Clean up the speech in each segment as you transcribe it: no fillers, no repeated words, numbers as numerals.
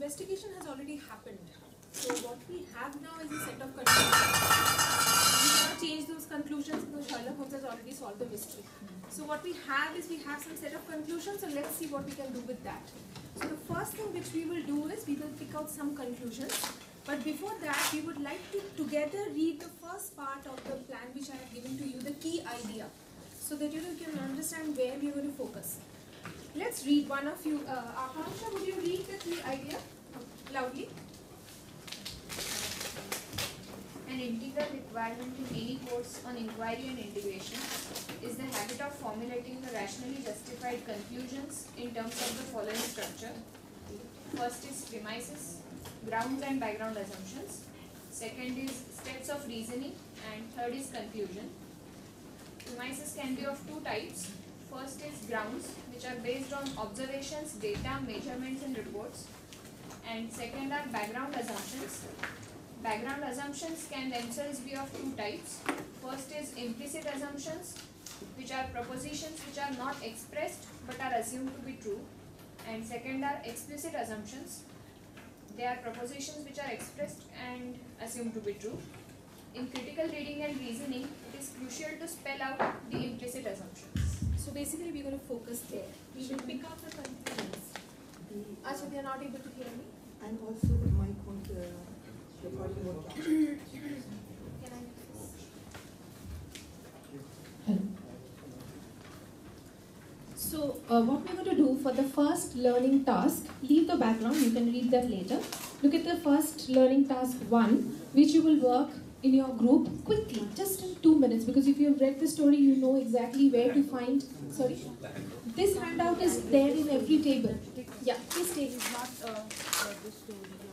investigation has already happened. So what we have now is a set of conclusions. We cannot change those conclusions because Sherlock Holmes has already solved the mystery. So what we have is we have some set of conclusions, so let's see what we can do with that. So the first thing which we will do is we will pick out some conclusions. But before that, we would like to together read the first part of the plan which I have given to you, the key idea, so that you can understand where we are going to focus. Let's read one of you. Akansha, would you read the key idea loudly? An integral requirement in any course on inquiry and integration is the habit of formulating the rationally justified conclusions in terms of the following structure. First is premises, grounds and background assumptions. Second is steps of reasoning, and third is conclusion. Premises can be of two types. First is grounds, which are based on observations, data, measurements and reports. And second are background assumptions. Background assumptions can themselves be of two types. First is implicit assumptions, which are propositions which are not expressed but are assumed to be true. And second are explicit assumptions. They are propositions which are expressed and assumed to be true. In critical reading and reasoning, it is crucial to spell out the implicit assumptions. So basically we're going to focus there. We will pick up the conclusions. Acha, they are not able to hear me? And also the mic on the recording work. Can I Hello. So what we're going to do for the first learning task, leave the background, you can read that later. Look at the first learning task 1, which you will work in your group quickly, just in 2 minutes, because if you have read the story, you know exactly where to find, sorry, this handout is there in every table. Yeah, please take it.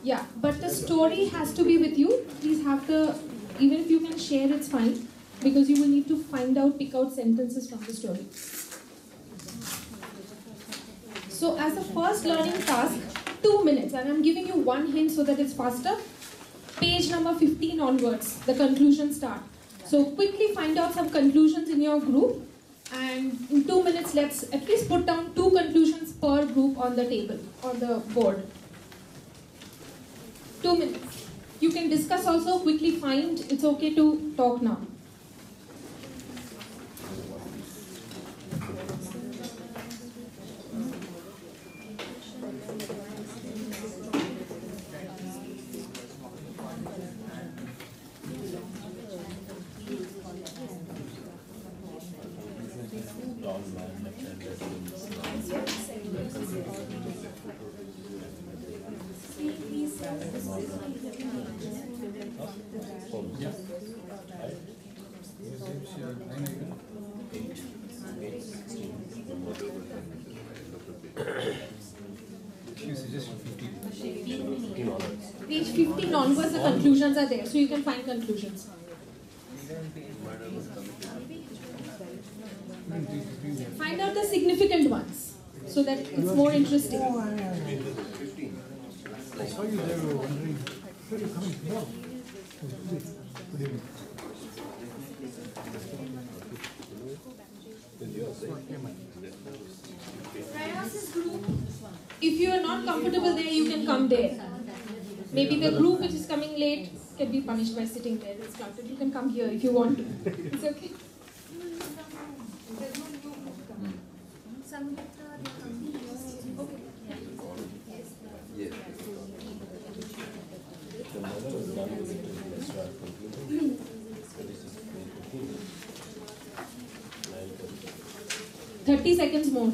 Yeah, but the story has to be with you. Please have the, even if you can share, it's fine, because you will need to find out, pick out sentences from the story. So as a first learning task, 2 minutes, and I'm giving you one hint so that it's faster. Page number 15 onwards, the conclusions start. So quickly find out some conclusions in your group, and in 2 minutes, let's at least put down 2 conclusions per group on the table, on the board. 2 minutes. You can discuss also, quickly find, it's okay to talk now. Page 15 onwards, the conclusions are there, so you can find conclusions. Find out the significant ones, so that it's more interesting. I saw you there, wondering where you're coming from. Good evening. If you are not comfortable there, you can come there. Maybe the group which is coming late can be punished by sitting there. It's crowded. You can come here if you want to. It's okay. Yes. 30 seconds more.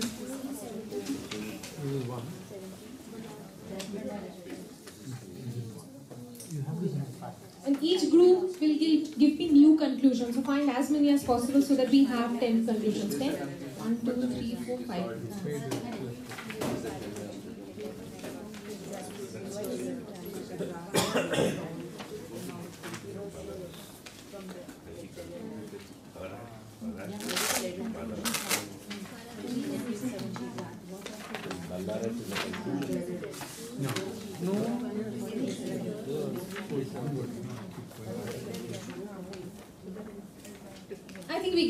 And each group will give me new conclusions. So find as many as possible so that we have 10 conclusions. 10? 1, 2, 3, 4, 5. I think we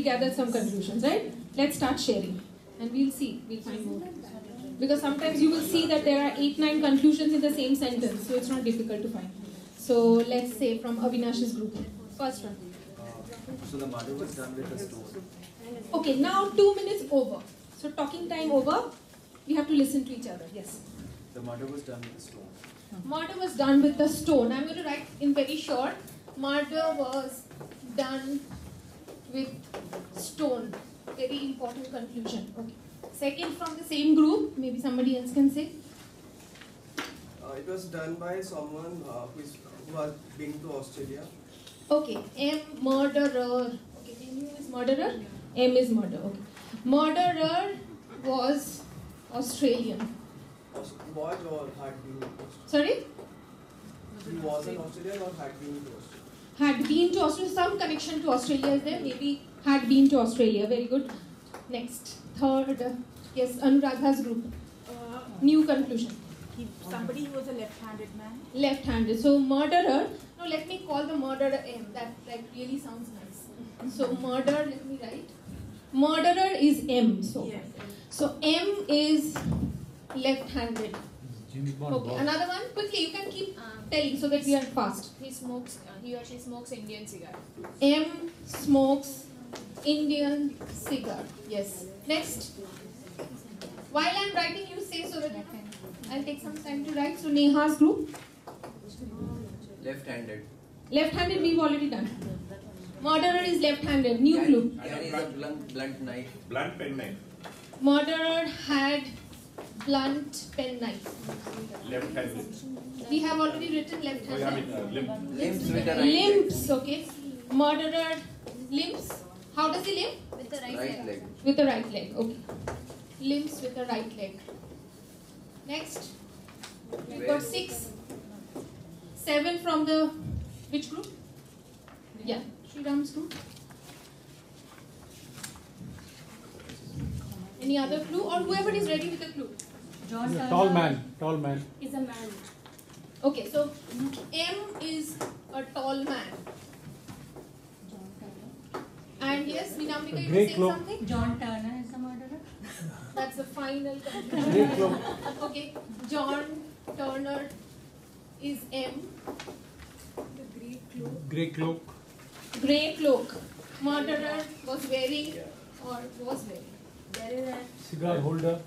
gathered some conclusions, right? Let's start sharing, and we'll see. We'll find more. Because sometimes you will see that there are 8-9 conclusions in the same sentence, so it's not difficult to find. So let's say from Avinash's group. First one. So the murder was done with a stone. Okay, now 2 minutes over. So talking time over. We have to listen to each other. Yes. The murder was done with a stone. Murder was done with a stone. I'm going to write in very short. Murder was done with stone. Very important conclusion. Okay. Second from the same group. Maybe somebody else can say. It was done by someone who has been to Australia. Okay. M murderer. Okay. M is murderer. M is murder. Okay. Murderer was Australian. Was or had been to Australia? Sorry? He was an Australian or had been to Australia? Had been to Australia. Some connection to Australia is there. Maybe had been to Australia. Very good. Next. Third. Yes, Anuradha's group. New conclusion. Somebody who was a left-handed man. Left-handed. So murderer. Now let me call the murderer M. That really sounds nice. So murder. Let me write. Murderer is M. So M is left-handed. Okay. Another one. Quickly, you can keep telling so that we are fast. He or she smokes Indian cigar. M smokes Indian cigar. Yes. Next. While I'm writing, you say so that I'll take some time to write. So Neha's group. Left-handed. Left-handed we've already done. Murderer is left-handed. New clue. There is a blunt knife. Blunt pen knife. Murderer had blunt pen knife. Left-handed. We have already written left-handed. Limbs with the right Limbs, okay. Murderer limbs. How does he limp? With the right leg. Leg. With the right leg, okay. Limbs with the right leg. Next. We've got 6. 7 from the which group? Yeah, Sriram's group. Any other clue or whoever is ready with a clue? Yeah, tall man. Is a man. Okay, so M is a tall man. And yes, Vinamrika, you were grey saying cloak. something? John Turner is the murderer. That's the final Grey conclusion. cloak. Okay, John Turner is M. Grey cloak. Grey cloak. Murderer was wearing or was wearing. Cigar holder.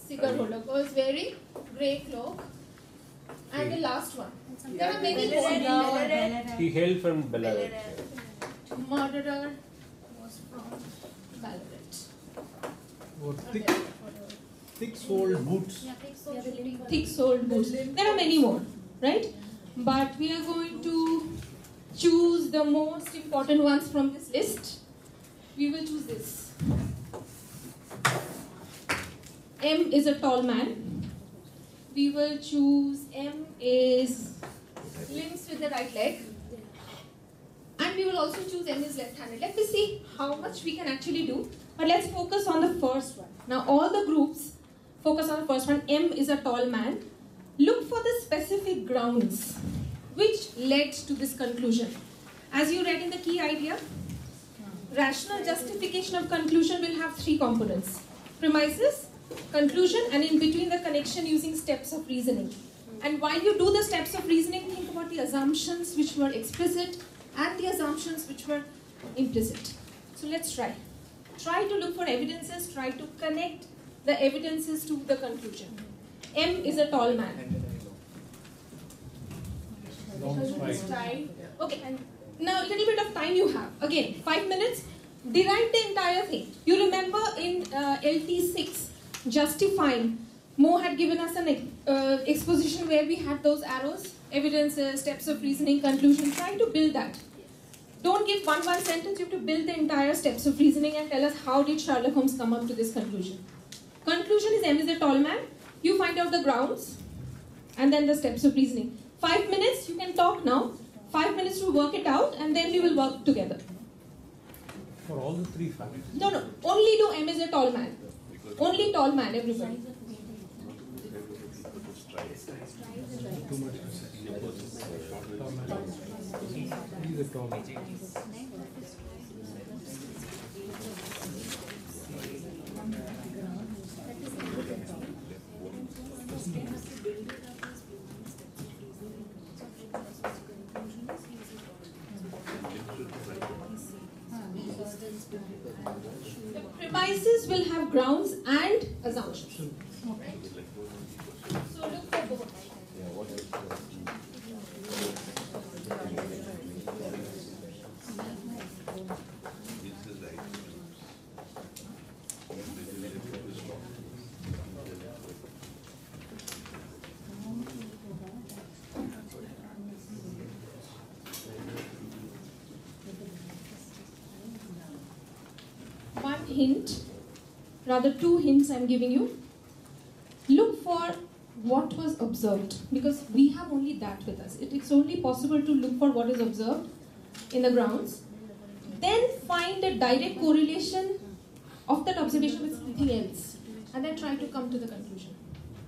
Cigar holder was wearing grey cloak. And the last one. There are many more. He hailed from Belarus. Murderer was from Ballarat. Or thick-soled boots. Thick-soled boots. There are many more, right? But we are going to choose the most important ones from this list. We will choose this. M is a tall man. We will choose M is limbs with the right leg. And we will also choose M is left-handed. Let me see how much we can actually do. But let's focus on the first one. Now all the groups focus on the first one. M is a tall man. Look for the specific grounds which led to this conclusion. As you read in the key idea, rational justification of conclusion will have 3 components. Premises, conclusion, and in between the connection using steps of reasoning. And while you do the steps of reasoning, think about the assumptions which were explicit and the assumptions which were implicit. So let's try. Try to look for evidences, try to connect the evidences to the conclusion. M is a tall man. Long stride. Okay, and now a little bit of time you have. Again, 5 minutes. Rewrite the entire thing. You remember in LT6, justifying, Mo had given us an exposition where we had those arrows, evidences, steps of reasoning, conclusion. Try to build that. Don't give one sentence. You have to build the entire steps of reasoning and tell us how did Sherlock Holmes come up to this conclusion. Conclusion is M is a tall man. You find out the grounds and then the steps of reasoning. 5 minutes, you can talk now. 5 minutes to work it out and then we will work together. For all the 3 factors. No, only do M is a tall man. Only tall man, everybody. Too much. Tall man. He's a tall man. The premises will have grounds and assumptions. So look for both. One hint, rather two hints I'm giving you. Look for what was observed, because we have only that with us. It's only possible to look for what is observed in the grounds. Then find a direct correlation of that observation with something else, and then try to come to the conclusion.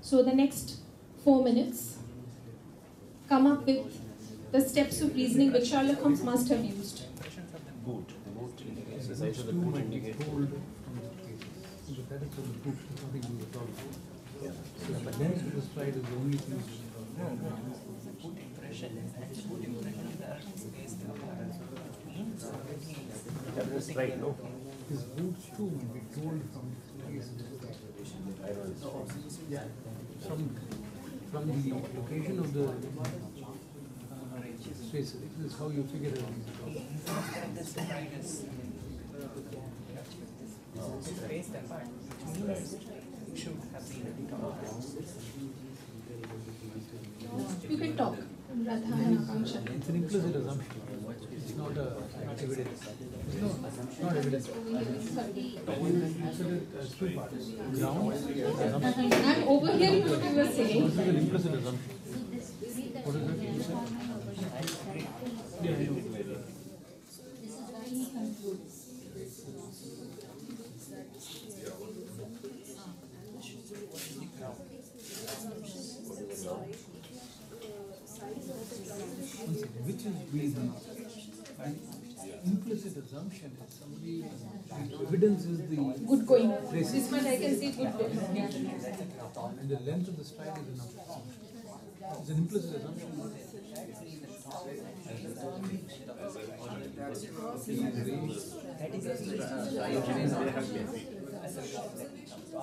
So the next 4 minutes, come up with the steps of reasoning which Sherlock Holmes must have used. Boot. The size of the boot indicates. That is for the boot, nothing to do with all. So the lens of the slide is the only thing. Boot impression is That's right, no? His boots too will be told from his place. Yeah. From the location of the space. This is how you figure it out. You can talk. Radha and Akanksha. It's an implicit assumption. It's not evidence. It's not evidence. It's two parts. Ground and assumption. I'm overhearing what you were saying. This is an implicit assumption. What is it? Yeah. Which is reason? Implicit assumption is somebody. Evidence is the Good going. basis. This much I can see good going. And the length of the slide is an assumption. It's an implicit assumption.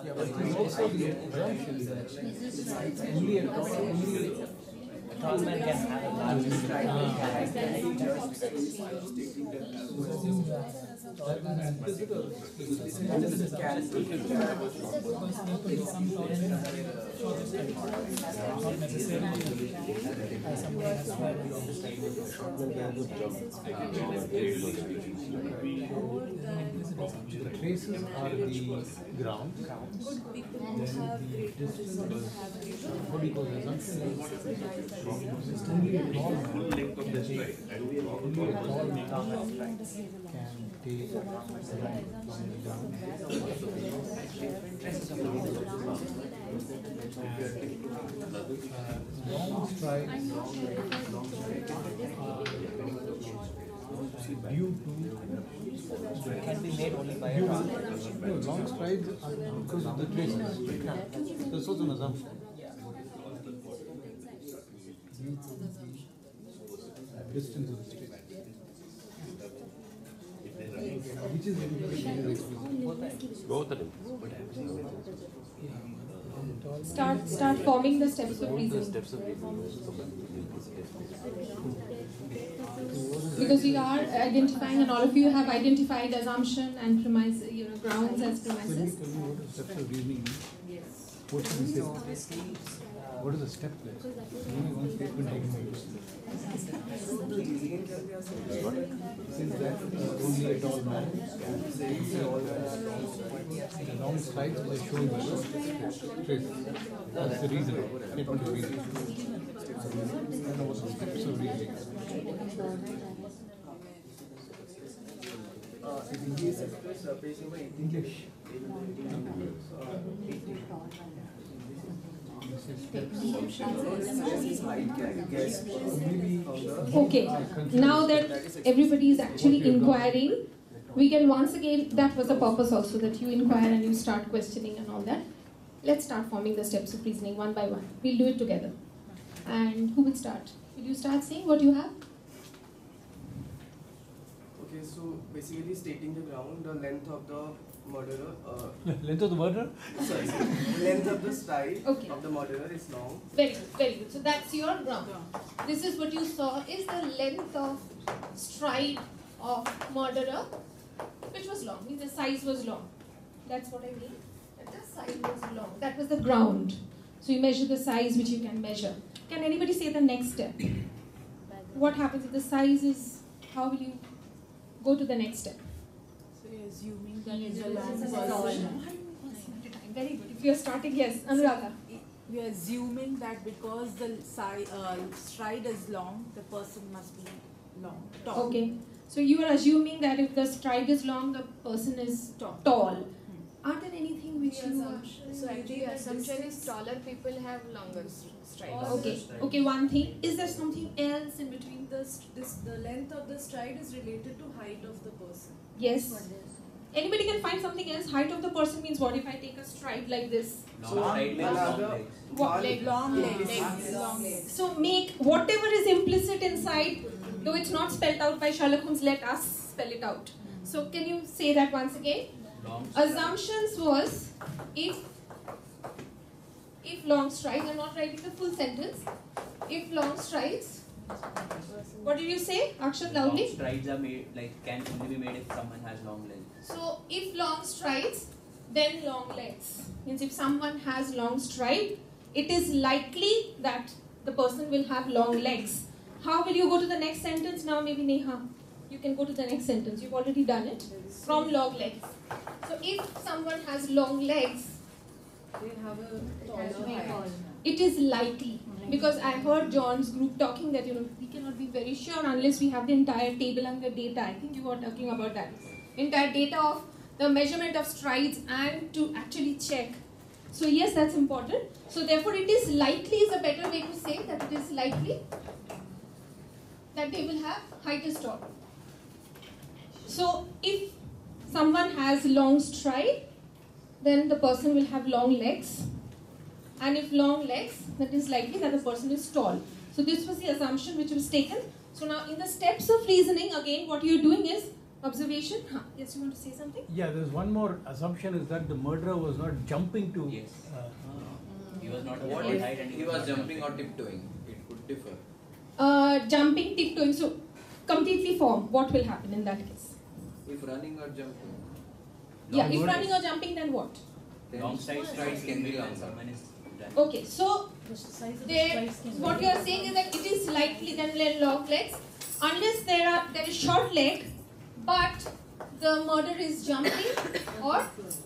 Yeah, but there's also the assumption that only a tall man can have a large stride. The traces are the ground. Then the distance, what do you call the assumption? Only a tall man, only a tall man can take the ground from the ground. Long strides due to can be made only by a no, long strides are because of the traces. This was an assumption. Due to the distance of the traces. Which is Both of them. Start forming the steps of reasoning. Because we are identifying, and all of you have identified assumption and premise, grounds as premises. Can you tell me what is steps of reasoning? What should we say? What is a step like? Only one statement taken by you. Since that only a tall man the long slides are shown by the traces. That's the reason. Statement of reason. And what the steps of reasoning. English. Okay, now that everybody is actually inquiring, we can once again, that was the purpose also, that you inquire and you start questioning and all that. let's start forming the steps of reasoning one by one. We'll do it together. And who will start? Will you start saying what you have? Okay, so basically stating the ground, the length of the murderer, Length of the murderer? sorry, length of the stride Okay. of the murderer is long. Very good, very good. So that's your ground. This is what you saw is the length of stride of murderer, which was long, means the size was long. That's what I mean. That the size was long. That was the ground. So you measure the size which you can measure. Can anybody say the next step? What happens if the size is, how will you go to the next step? So you're assuming that it's a long person. Very good. If you're starting, yes, Anuradha. We are assuming that because the stride is long, the person must be long, tall. Okay. So you are assuming that if the stride is long, the person is tall. Are there anything which you are... So actually the assumption is taller people have longer strides. Okay. Okay, one thing. Is there something else in between? The length of the stride is related to height of the person. Yes. Anybody can find something else? Height of the person means what if I take a stride like this? What leg? Long legs. So make whatever is implicit inside, though it's not spelled out by Sherlock Holmes, let us spell it out. So can you say that once again? Assumptions was if long strides, I'm not writing the full sentence. If long strides, what did you say? Akshat, loudly. Long strides are made, can only be made if someone has long legs. So if long strides, then long legs. Means if someone has long stride, it is likely that the person will have long legs. How will you go to the next sentence now? Maybe Neha, you can go to the next sentence. You've already done it. From long legs. So if someone has long legs, They have a taller height. it is likely. Because I heard John's group talking that we cannot be very sure unless we have the entire table and the data. I think you were talking about that. Entire data of the measurement of strides and to actually check. So yes, that's important. So therefore it is likely is a better way to say that it is likely that they will have height is tall. So if someone has long stride, then the person will have long legs. And if long legs, that is likely that the person is tall. So this was the assumption which was taken. So now in the steps of reasoning, again what you are doing is observation. Yes, you want to say something? Yeah, there's one more assumption is that the murderer was not jumping to... Yes. He was not a What very if height and he was jumping or tiptoeing? It could differ. Jumping, tiptoeing. So completely form. What will happen in that case? If running or jumping, Yeah, if running or jumping, then what? then long strides can be when longer. someone is done. Okay, so what you are saying is that it is likely then long legs, unless there is short leg, but the murderer is jumping or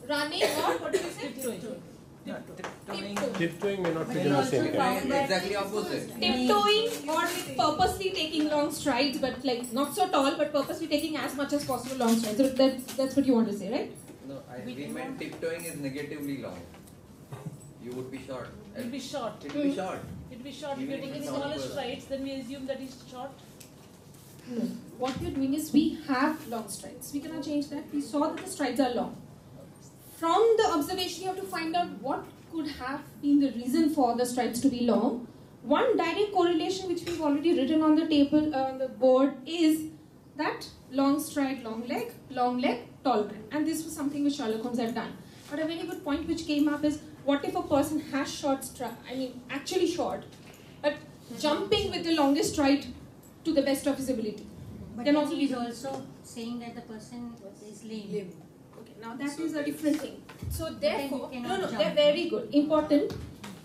running or what do you say? Tiptoeing may not fit in the same category. Exactly opposite. Tiptoeing or purposely taking long strides, but like not so tall, but purposely taking as much as possible long strides. So that's what you want to say, right? No, we meant tiptoeing is negatively long. You would be short. It will be short. It will be short. It will be short. If Even you're if taking it's smaller not strides, then we assume that he's short. No. What we are doing is we have long strides. We cannot change that. We saw that the strides are long. From the observation, you have to find out what could have been the reason for the strides to be long. One direct correlation which we've already written on the table, on the board, is that long stride, long leg, tall brain. And this was something which Sherlock Holmes had done. But a very good point which came up is, what if a person has short stride, actually short, but jumping with the longest stride to the best of his ability? But Can then also he be is also saying that the person is lame. Okay, now that is a different thing. So therefore, Then he no, cannot they're jump. very good, important.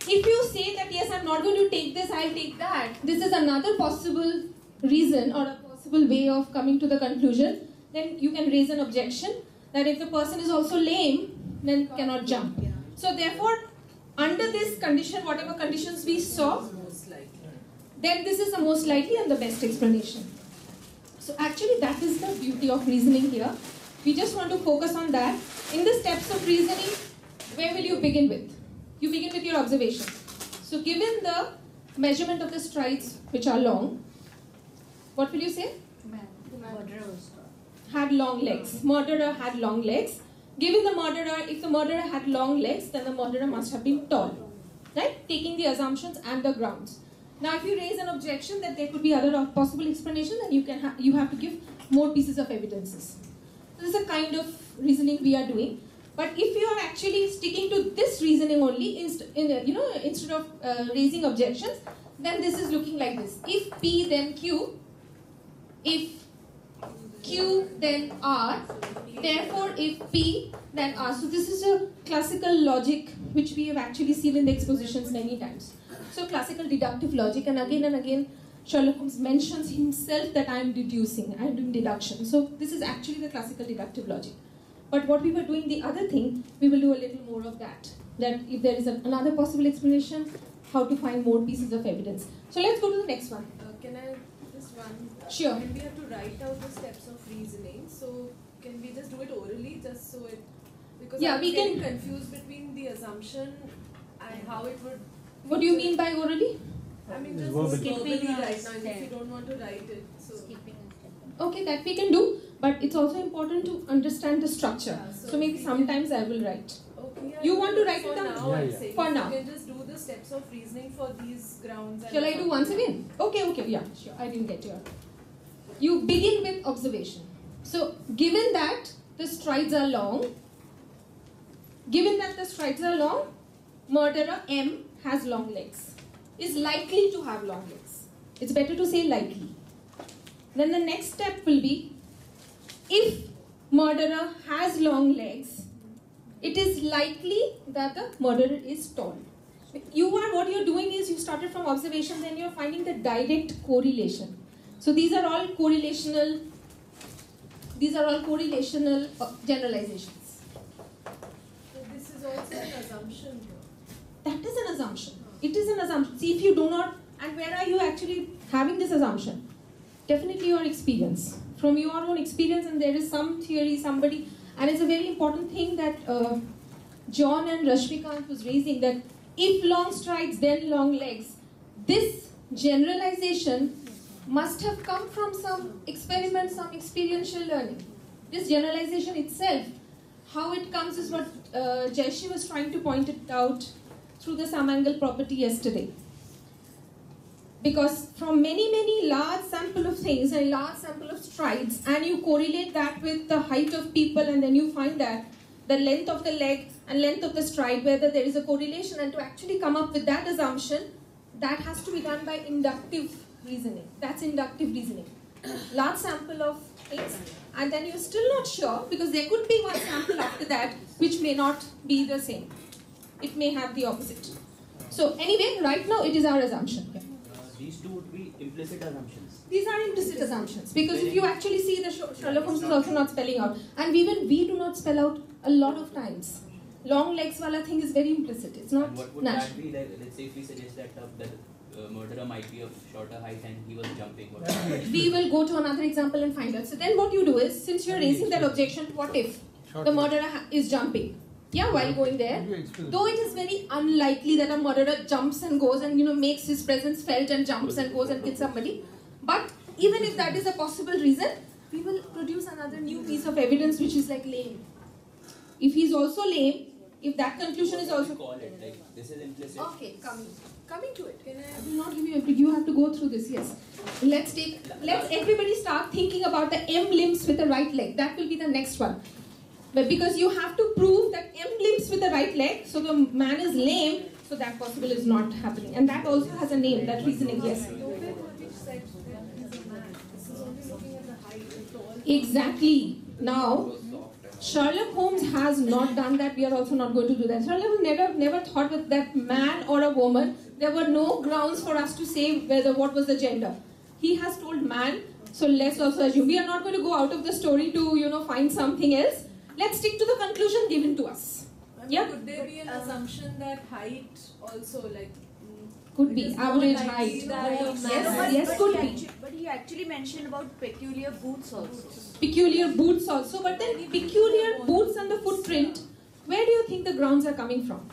If you say that yes, I'm not going to take this, I'll take that. This is another possible reason or a possible way of coming to the conclusion. Then you can raise an objection that if the person is also lame, then cannot jump. So therefore, under this condition, whatever conditions we saw, then this is the most likely and the best explanation. So actually that is the beauty of reasoning here. We just want to focus on that. In the steps of reasoning, where will you begin with? You begin with your observation. So given the measurement of the strides which are long, what will you say? Murderer was Had long legs. Murderer had long legs. Given the murderer, if the murderer had long legs, then the murderer must have been tall. Right? Taking the assumptions and the grounds. Now, if you raise an objection that there could be other possible explanations, then you have to give more pieces of evidences. This is the kind of reasoning we are doing. But if you are actually sticking to this reasoning only, instead of raising objections, then this is looking like this. If P, then Q. If Q, then R. Therefore, if P, then R. So this is a classical logic which we have actually seen in the expositions many times. So classical deductive logic, and again, Sherlock Holmes mentions himself that I am deducing, I am doing deduction. So this is actually the classical deductive logic. But what we were doing, the other thing, we will do a little more of that. That if there is another possible explanation, how to find more pieces of evidence. So let's go to the next one. Can I just one? Sure. When we have to write out the steps of reasoning, so can we just do it orally, just so it? Because yeah, I'm we getting can confused between the assumption and how it would. What do you mean by orally? I mean just skipping verbally right step. now if you don't want to write it. So. Skipping a step. Okay, that we can do, but it's also important to understand the structure. Yeah, so maybe sometimes I will write. Okay. Yeah, You want to write it down? Now, I'm saying For if now. You can just do the steps of reasoning for these grounds. And Shall I do once again? Okay, yeah, sure. I didn't get your. You begin with observation. So, given that the strides are long, murderer M has long legs. Is likely to have long legs. It's better to say likely. Then the next step will be, if murderer has long legs, it is likely that the murderer is tall. What you're doing is you started from observation, then you're finding the direct correlation. So these are all correlational generalizations. So this is also an assumption here. That is an assumption. It is an assumption. See, if you do not, and where are you actually having this assumption? Definitely your experience. From your own experience, and there is some theory, somebody, and it's a very important thing that John and Rashmikant was raising, that if long strides, then long legs. This generalization must have come from some experiment, some experiential learning. This generalization itself, how it comes is what Jaishi was trying to point it out through the sum-angle property yesterday. Because from many large sample of things and large sample of strides, and you correlate that with the height of people, and then you find that the length of the leg and length of the stride, whether there is a correlation, and to actually come up with that assumption, that has to be done by inductive reasoning. That's inductive reasoning. Large sample of things, and then you're still not sure, because there could be one sample after that which may not be the same. It may have the opposite. So anyway, right now it is our assumption. These two would be implicit assumptions. These are implicit assumptions, because if you actually see, the Sherlock Holmes is also not spelling out, and even we do not spell out a lot of times. Long legs wala thing is very implicit. It's not And what would natural. that be like? Let's say if we suggest that the murderer might be of shorter height and he was jumping. We will go to another example and find out. So then what you do is, since you are raising that objection, what if the murderer is jumping? Yeah, while going there. Though it is very unlikely that a murderer jumps and goes and makes his presence felt and jumps and goes and kills somebody. But even if that is a possible reason, we will produce another new piece of evidence which is like lame. If he is also lame, if that conclusion is also... Call it like this is implicit. Okay, coming to it. I will not give you everything. You have to go through this, yes. Let's everybody start thinking about the M limbs with the right leg. That will be the next one. But because you have to prove that M limbs with the right leg, so the man is lame, so that possible is not happening. And that also has a name, that reasoning, yes. Exactly. Now, Sherlock Holmes has not done that. We are also not going to do that. Sherlock Holmes never thought that that man or a woman, there were no grounds for us to say what was the gender. He has told man, so let's also assume. We are not going to go out of the story to, find something else. Let's stick to the conclusion given to us. Yeah? Could there be an assumption that height also, like... Could be. Average height. Yes, could be. But he actually mentioned about peculiar boots also. Peculiar boots also. But then peculiar boots and the footprint, where do you think the grounds are coming from?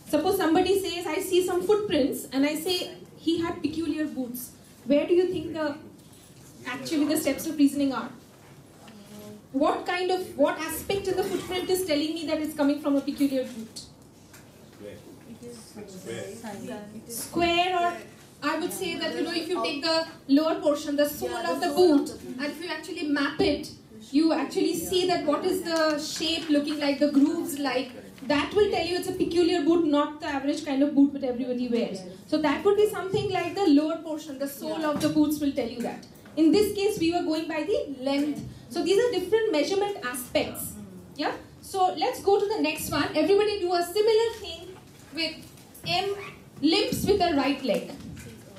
Suppose somebody says, I see some footprints, and I say, he had peculiar boots. Where do you think the steps of reasoning are? what aspect in the footprint is telling me that it's coming from a peculiar boot? Square, or I would say that, if you take the lower portion, the sole of the boot, and if you actually map it, you actually see that what is the shape looking like, the grooves like, that will tell you it's a peculiar boot, not the average kind of boot that everybody wears. So that would be something like the lower portion, the sole of the boots will tell you that. In this case, we were going by the length. So these are different measurement aspects. Yeah. So let's go to the next one. Everybody do a similar thing with M limps with the right leg.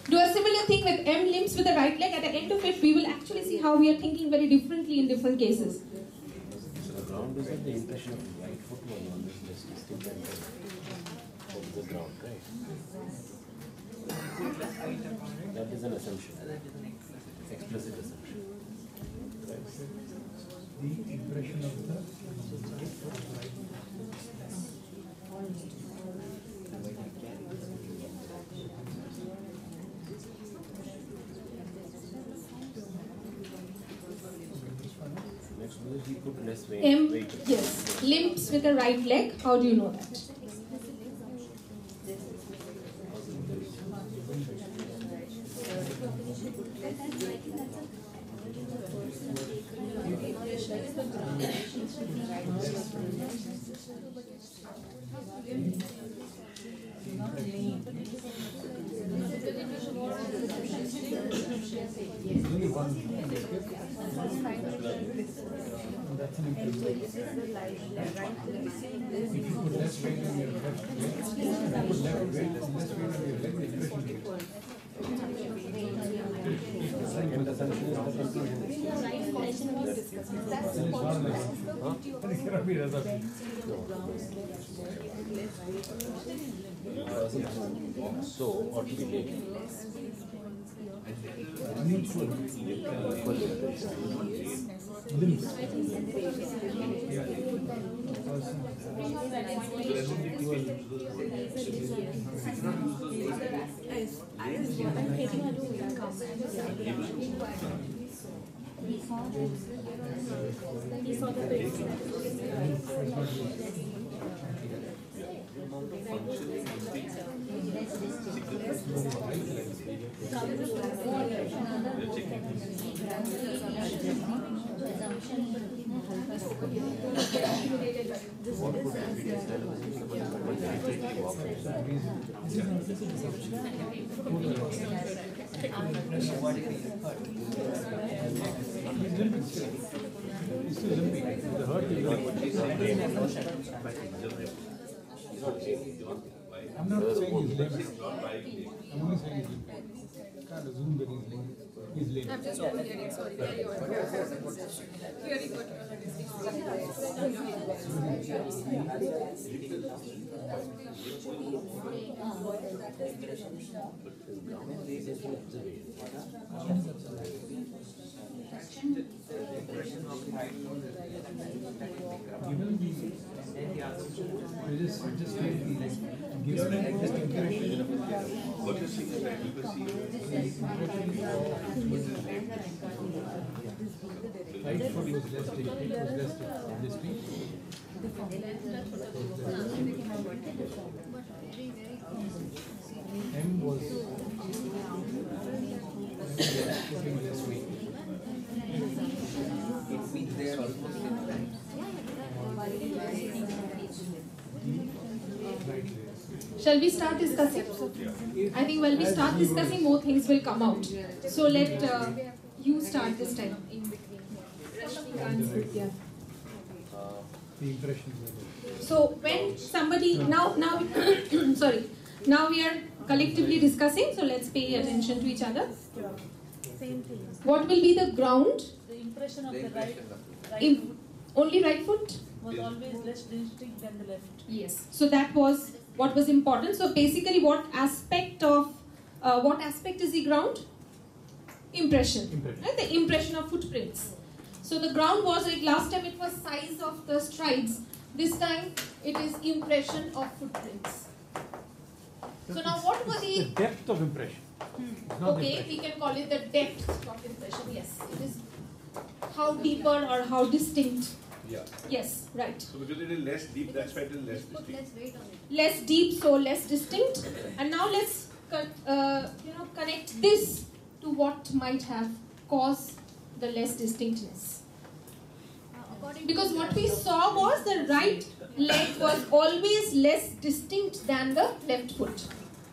Do a similar thing with M limps with the right leg. At the end of it, we will actually see how we are thinking very differently in different cases. So the ground is the impression of the right foot one on this list is different from the ground, right? That is an assumption. Explicit assumption. Right. The impression of the Next to this, he put less weight. M, yes, limps with the right leg. How do you know that? That's an improvement. If you put less weight on your left leg, put less weight on your leg, the impression will get. And the assumption is the conclusion. It cannot be assumption. So, ought to be taken. I'm not saying he's lame. I'm only saying he's lame. Can't assume that he's lame. He's lame. I'm just overhearing, sorry. Hearing Given the, just take the, like, given the existing character. What is the Right foot was less thick, it was less thick. This feet. M was putting less weight. It means they are almost in line. Shall we start discussing? I think when we start discussing, more things will come out. So let you start this time. The impression. So when somebody now sorry, now we are collectively discussing. So let's pay attention to each other. Same thing. What will be the ground? The impression of the right only right foot was always less distinct than the left. Yes. So that was what was important. So basically, what aspect is the ground? Impression. Right? The impression of footprints. So the ground was like last time it was size of the strides. This time it is impression of footprints. So now what was the depth of impression? Okay, we can call it the depth of impression. Yes, it is how deeper or how distinct. Yeah. Yes, right. So because it is less deep, that's why it is less distinct. Less weight on it. Less deep, so less distinct. And now let's connect this to what might have caused the less distinctness. Because what we saw was the right leg was always less distinct than the left foot.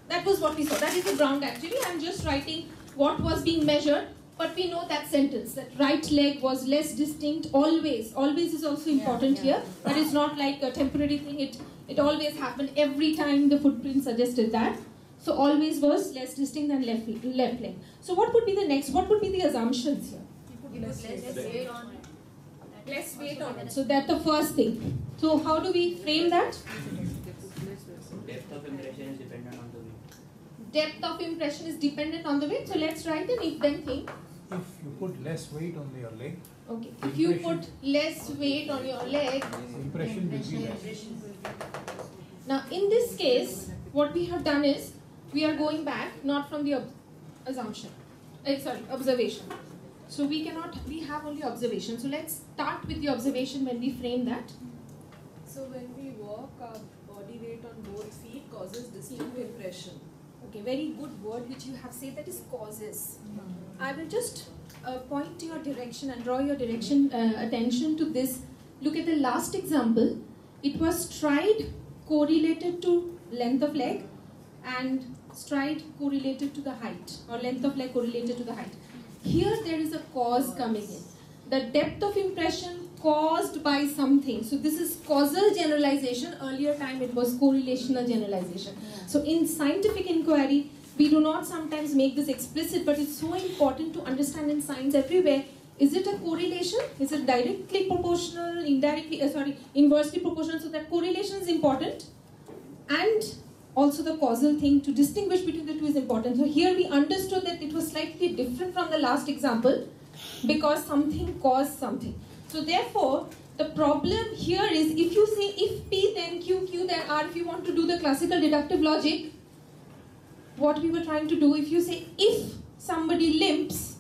That was what we saw. That is the ground actually. I'm just writing what was being measured, but we know that sentence, that right leg was less distinct always. Always is also important here. That is not like a temporary thing. It always happened every time the footprint suggested that. So always was less distinct than left leg. So what would be the next? What would be the assumptions here? Less weight on it. Less weight on it. So that's the first thing. So how do we frame that? Depth of impression is dependent on the weight. Depth of impression is dependent on the weight. So let's write an if-then thing. If you put less weight on your leg, Okay. If you put less weight on your leg, impression will be less. now in this case, what we have done is we are going back not from the observation. So we have only observation. So let's start with the observation when we frame that. So when we walk, our body weight on both feet causes distinct impression. Okay, very good word which you have said, that is causes. I will just point to your direction and draw your attention to this. Look at the last example. It was stride correlated to length of leg and stride correlated to the height, or length of leg correlated to the height. Here there is a cause coming in. The depth of impression caused by something. So this is causal generalization. Earlier time it was correlational generalization. So in scientific inquiry, we do not sometimes make this explicit, but it's so important to understand in science everywhere. Is it a correlation? Is it directly proportional, inversely proportional? So that correlation is important. And also the causal thing to distinguish between the two is important. So here we understood that it was slightly different from the last example because something caused something. So therefore, the problem here is if you say if P then Q, Q then R, if you want to do the classical deductive logic, what we were trying to do, if you say if somebody limps,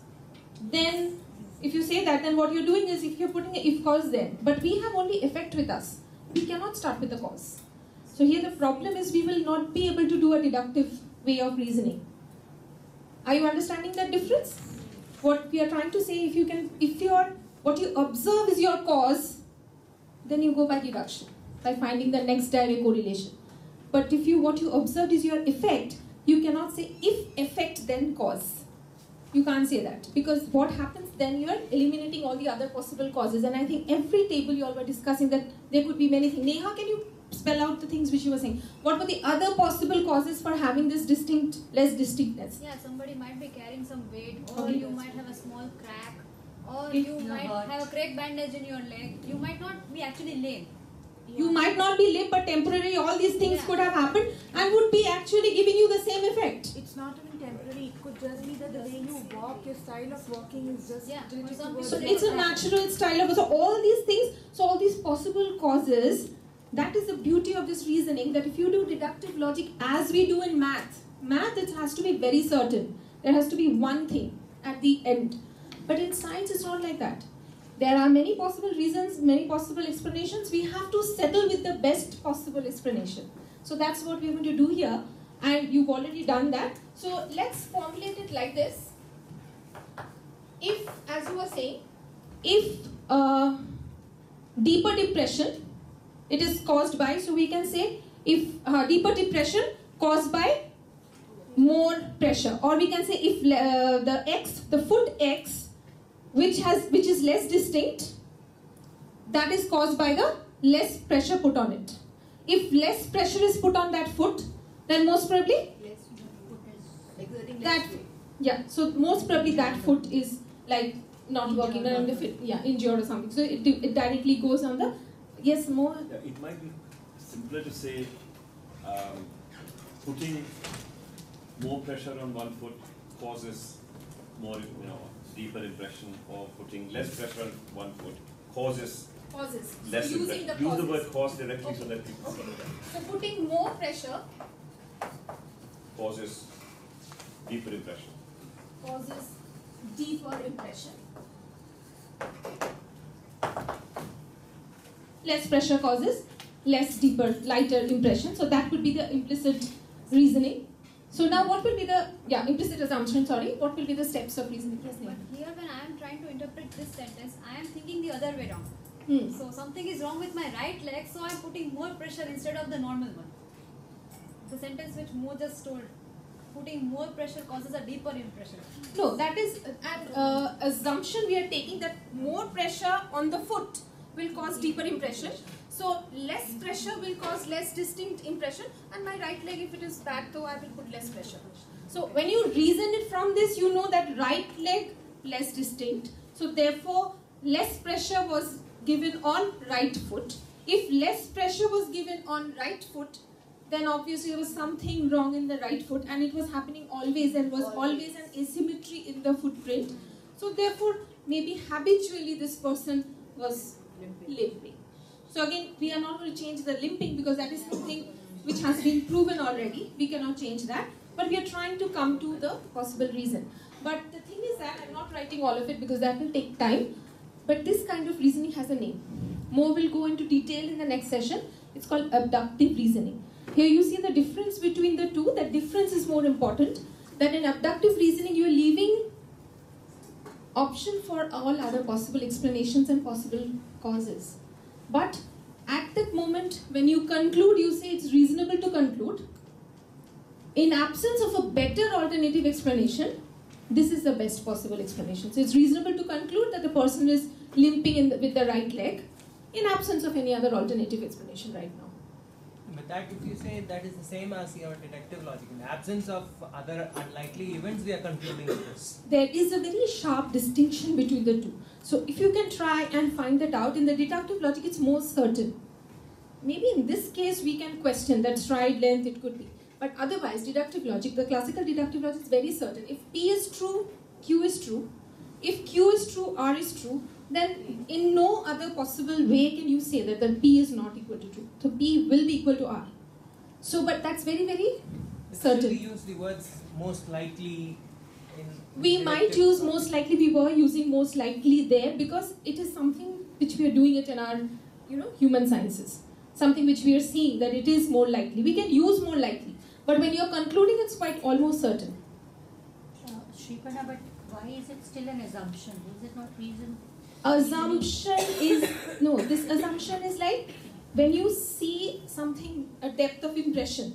then if you say that, then what you're doing is if you're putting an if cause then. But we have only effect with us. We cannot start with the cause. So here the problem is we will not be able to do a deductive way of reasoning. Are you understanding that difference? What we are trying to say, what you observe is your cause, then you go by deduction, by finding the next direct correlation. But what you observed is your effect, you cannot say if effect then cause. You can't say that, because what happens then, you are eliminating all the other possible causes. And I think every table you all were discussing that there could be many things. Neha, can you spell out the things which you were saying? What were the other possible causes for having this less distinctness? Yeah, somebody might be carrying some weight, or Okay. you might have a small crack, or you might have a crack bandage in your leg. You might not be actually lame. You might not be lame, but temporarily all these things could have happened and would be actually giving you the same effect. It's not even temporary. It could just be that the way you walk, your style of walking is just tilted towards So it's a natural style of, so all these things, so all these possible causes, that is the beauty of this reasoning, that if you do deductive logic as we do in math, it has to be very certain. There has to be one thing at the end. But in science it's not like that. There are many possible reasons, many possible explanations. We have to settle with the best possible explanation. So that's what we're going to do here. And you've already done that. So let's formulate it like this. If, as you were saying, if deeper depression, it is caused by, so we can say if deeper depression caused by more pressure. Or we can say if the foot X, which is less distinct, that is caused by the less pressure put on it. If less pressure is put on that foot, then most probably so most probably that foot is like not working, injured or something. So it directly goes on the more. Yeah, it might be simpler to say putting more pressure on one foot causes more, deeper impression, or putting less pressure on one foot causes less So impression. the Use the word cause directly so that people So putting more pressure causes deeper impression. causes deeper impression. Less pressure causes less deeper, lighter impression. So that would be the implicit reasoning. So now what will be the, implicit assumption, sorry. What will be the steps of reasoning? Yes, But here when I am trying to interpret this sentence, I am thinking the other way around. So something is wrong with my right leg, so I am putting more pressure instead of the normal one. The sentence which Mo just told, putting more pressure causes a deeper impression. No, that is an assumption we are taking that more pressure on the foot will cause deeper impression. So less pressure will cause less distinct impression, and my right leg, if it is bad, though, I will put less pressure. So when you reason it from this, you know that right leg less distinct. So therefore, less pressure was given on right foot. If less pressure was given on right foot, then obviously there was something wrong in the right foot, and it was happening always. There was always an asymmetry in the footprint. So therefore, maybe habitually this person was limping. So again, we are not going to change the limping because that is something which has been proven already. We cannot change that. But we are trying to come to the possible reason. But the thing is that I'm not writing all of it because that will take time. But this kind of reasoning has a name. More will go into detail in the next session. It's called abductive reasoning. Here you see the difference between the two. That difference is more important. That in abductive reasoning you are leaving option for all other possible explanations and possible causes. But at that moment when you conclude, you say it's reasonable to conclude. In absence of a better alternative explanation, this is the best possible explanation. So it's reasonable to conclude that the person is limping with the right leg in absence of any other alternative explanation right now. But that, if you say that is the same as your deductive logic, in the absence of other unlikely events, we are concluding this. There is a very sharp distinction between the two. So if you can try and find that out, in the deductive logic it's more certain. Maybe in this case we can question that stride length, it could be. But otherwise, deductive logic, the classical deductive logic is very certain. If P is true, Q is true. If Q is true, R is true. Then in no other possible way can you say that the P is not equal to true. So P will be equal to R. So, but that's very, very certain. We use the words most likely in... We might use most likely, we were using most likely there because it is something which we are doing it in our, human sciences. Something which we are seeing that it is more likely. We can use more likely. But when you are concluding, it's quite almost certain. Shripana, but why is it still an assumption? Is it not reason? Assumption is, no, this assumption is like when you see something, a depth of impression.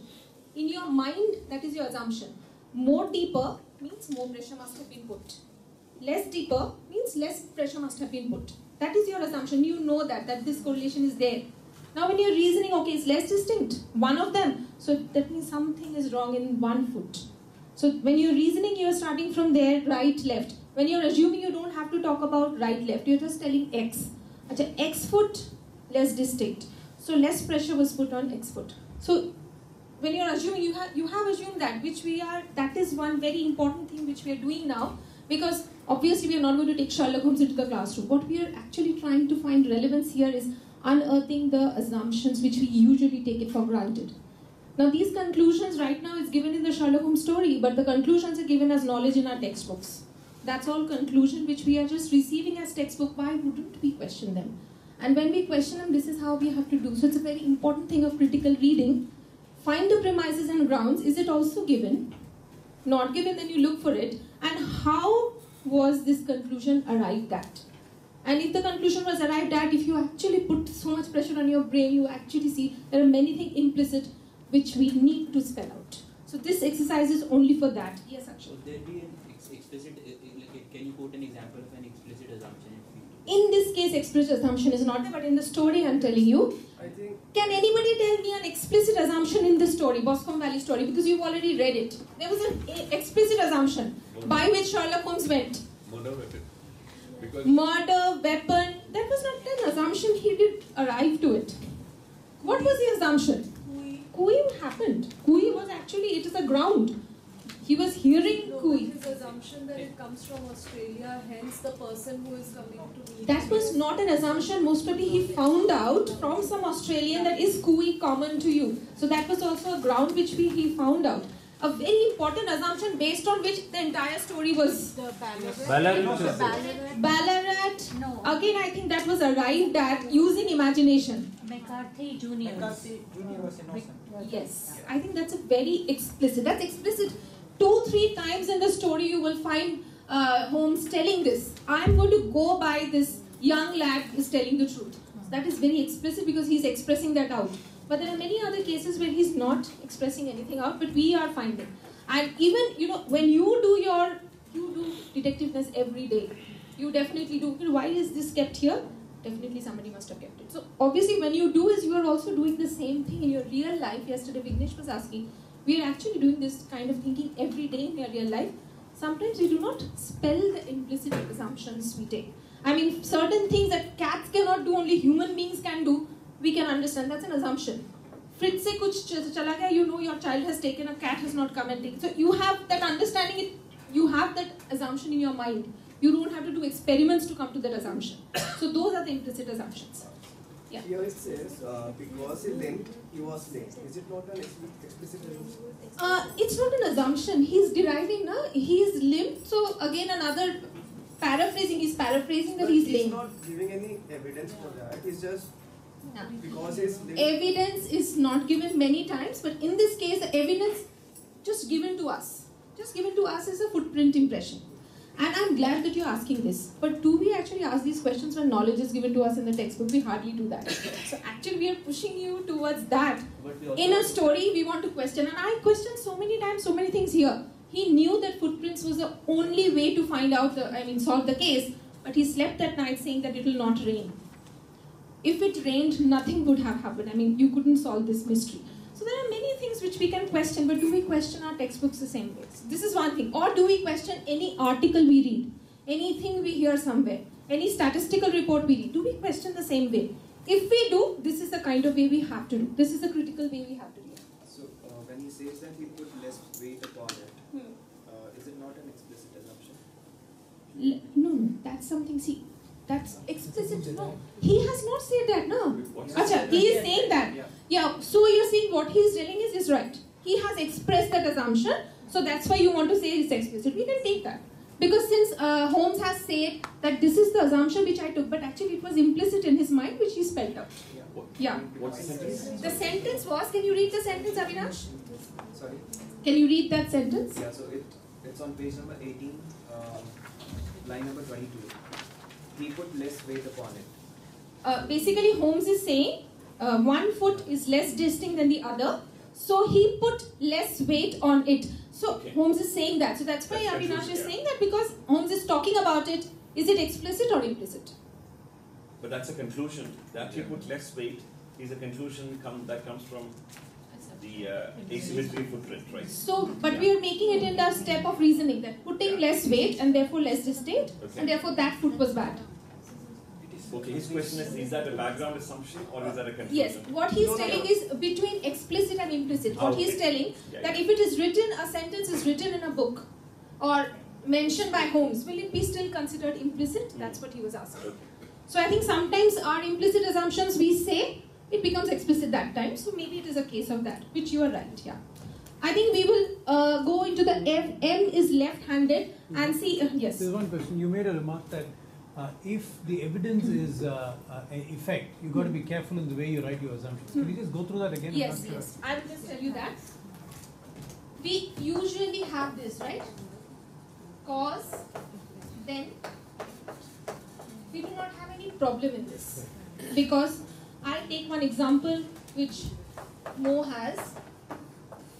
In your mind, that is your assumption. More deeper means more pressure must have been put. Less deeper means less pressure must have been put. That is your assumption. You know that this correlation is there. Now when you're reasoning, okay, it's less distinct, one of them. So that means something is wrong in one foot. So when you're reasoning, you're starting from there, right, left. When you're assuming, you don't have to talk about right, left. You're just telling X. X foot, less distinct. So less pressure was put on X foot. So when you're assuming, you have assumed that, that is one very important thing which we are doing now. Because obviously we are not going to take Sherlock Holmes into the classroom. What we are actually trying to find relevance here is unearthing the assumptions which we usually take it for granted. Now these conclusions right now is given in the Sherlock Holmes story, but the conclusions are given as knowledge in our textbooks. That's all conclusion which we are just receiving as textbook. Why wouldn't we question them? And when we question them, this is how we have to do. So it's a very important thing of critical reading. Find the premises and grounds. Is it also given? Not given, then you look for it. And how was this conclusion arrived at? And if the conclusion was arrived at, if you actually put so much pressure on your brain, you actually see there are many things implicit which we need to spell out. So this exercise is only for that. Yes, actually. Would there be an explicit, can you quote an example of an explicit assumption? In this case, explicit assumption is not there, but in the story I'm telling you, can anybody tell me an explicit assumption in the story, Boscombe Valley story, because you've already read it. There was an explicit assumption by which Sherlock Holmes went. Murder weapon. Because murder, weapon, that was not an assumption, he did arrive to it. What was the assumption? Cooey happened. Cooey was actually, it is a ground. He was hearing cooey. His assumption that it comes from Australia, hence the person who is coming to meet. That was not an assumption. Most probably he found out from some Australian that is cooey common to you. So that was also a ground which he found out. A very important assumption based on which the entire story was. Ballarat. No. Again, I think that was arrived at using imagination. McCarthy Jr. was innocent. Yes, I think that's a very explicit. That's explicit. 2-3 times in the story you will find Holmes telling this. I'm going to go by this young lad is telling the truth. So that is very explicit because he's expressing that out. But there are many other cases where he's not expressing anything out, but we are finding. And even, when you do detectiveness every day, you definitely do. Why is this kept here? Definitely somebody must have kept it. So obviously when you do is you are also doing the same thing in your real life. Yesterday Vignesh was asking, we are actually doing this kind of thinking every day in your real life. Sometimes we do not spell the implicit assumptions we take. I mean, certain things that cats cannot do, only human beings can do, we can understand. That's an assumption. Fritz se kuch chala gaya, your child has taken, a cat has not come and taken. So you have that understanding, you have that assumption in your mind. You don't have to do experiments to come to that assumption. So those are the implicit assumptions. Yeah. Here it says, because he limped, he was late. Is it not an explicit assumption? It's not an assumption. He's deriving, he's limped. So again, another paraphrasing. He's paraphrasing that but he's he's lame. not giving any evidence for that. He's just because he's limped. Evidence is not given many times, but in this case, the evidence just given to us. Just given to us is a footprint impression. And I'm glad that you're asking this. But do we actually ask these questions when knowledge is given to us in the textbook? We hardly do that. So actually we are pushing you towards that. In a story, we want to question. And I questioned so many times, so many things here. He knew that footprints was the only way to find out, solve the case. But he slept that night saying that it will not rain. If it rained, nothing would have happened. You couldn't solve this mystery. So there are many things which we can question, but do we question our textbooks the same way? This is one thing. Or do we question any article we read, anything we hear somewhere, any statistical report we read? Do we question the same way? If we do, this is the kind of way we have to do. This is the critical way we have to do. So when he says that he put less weight upon it, is it not an explicit assumption? No, that's something, that's explicit. No, he has not said that, no. Acha, he is saying that. Yeah, so you're saying what he is telling is right. He has expressed that assumption, so that's why you want to say it's explicit. We can take that. Because since Holmes has said that this is the assumption which I took, but actually it was implicit in his mind which he spelled out. Yeah. What's the sentence? The sentence was, can you read the sentence, Avinash? Sorry? Can you read that sentence? Yeah, so it's on page number 18, line number 22. He put less weight upon it. Basically, Holmes is saying one foot is less distinct than the other, so he put less weight on it. So Holmes is saying that. So that's why Avinash is saying that, because Holmes is talking about it. Is it explicit or implicit? But that's a conclusion. That he put less weight is a conclusion that comes from the asymmetry footprint, right? So, but we are making it in the step of reasoning that putting less weight and therefore less distinct, and therefore that foot was bad. Okay, his question is that a background assumption or is that a conclusion? Yes, what he's telling is between explicit and implicit. What he's telling that if it is written, a sentence is written in a book or mentioned by Holmes, will it be still considered implicit? That's what he was asking. So I think sometimes our implicit assumptions we say, it becomes explicit that time. So maybe it is a case of that, which you are right, yeah. I think we will go into the M is left-handed and see, yes. There's one question. You made a remark that if the evidence is an effect, you've got to be careful in the way you write your assumptions. Can you just go through that again? Yes, yes. I will just tell you that. We usually have this, right? Cause, then we do not have any problem in this. Because I'll take one example which Mo has.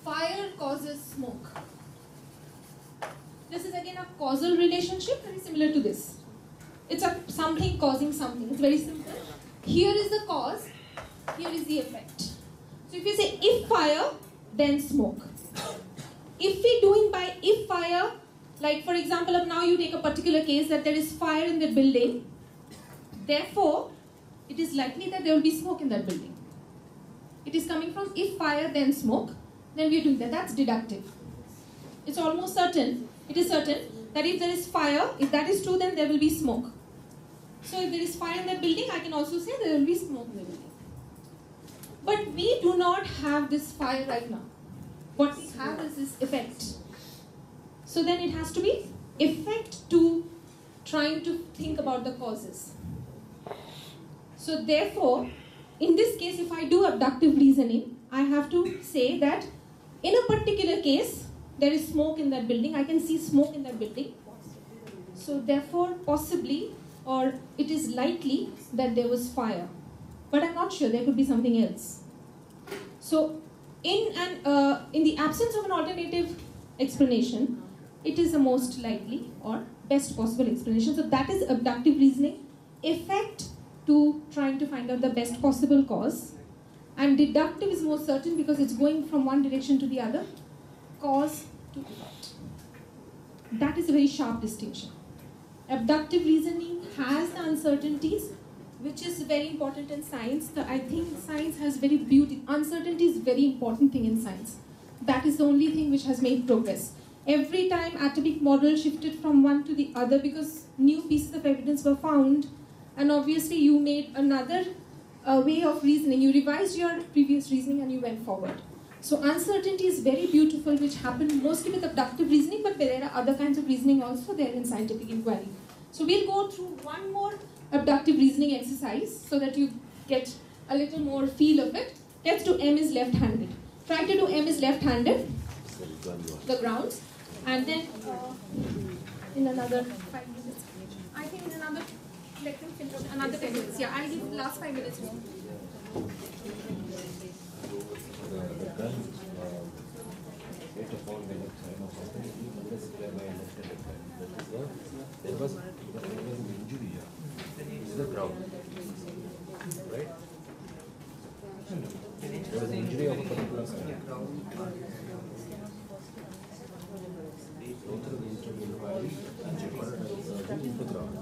Fire causes smoke. This is again a causal relationship, very similar to this. It's something causing something. It's very simple. Here is the cause, here is the effect. So if you say if fire, then smoke. If we doing by if fire, like for example, of now you take a particular case that there is fire in the building, therefore, it is likely that there will be smoke in that building. It is coming from if fire, then smoke, then we are doing that. That's deductive. It's almost certain, it is certain that if there is fire, if that is true, then there will be smoke. So if there is fire in that building, I can also say there will be smoke in the building. But we do not have this fire right now. what we have is this effect. So then it has to be effect to trying to think about the causes. So therefore, in this case, if I do abductive reasoning, I have to say that in a particular case, there is smoke in that building. I can see smoke in that building. So therefore, possibly, or it is likely that there was fire. But I'm not sure, there could be something else. So in the absence of an alternative explanation, it is the most likely or best possible explanation. So that is abductive reasoning. Effect to trying to find out the best possible cause. And deductive is more certain because it's going from one direction to the other. Cause to effect. That is a very sharp distinction. Abductive reasoning has the uncertainties, which is very important in science. I think science has very beauty. Uncertainty is a very important thing in science. That is the only thing which has made progress. Every time atomic model shifted from one to the other because new pieces of evidence were found, and obviously you made another way of reasoning. You revised your previous reasoning and you went forward. So uncertainty is very beautiful, which happened mostly with abductive reasoning, but there are other kinds of reasoning also there in scientific inquiry. So we'll go through one more abductive reasoning exercise so that you get a little more feel of it. Let's do M is left-handed. Try to do M is left-handed, the grounds, and then in another 5 minutes. I think in another, let them finish another 10 minutes. Yeah, I'll give the last 5 minutes. There was an injury here. This is the ground, right? There was an injury of a particular kind. Go through the inquiry and check what is the ground.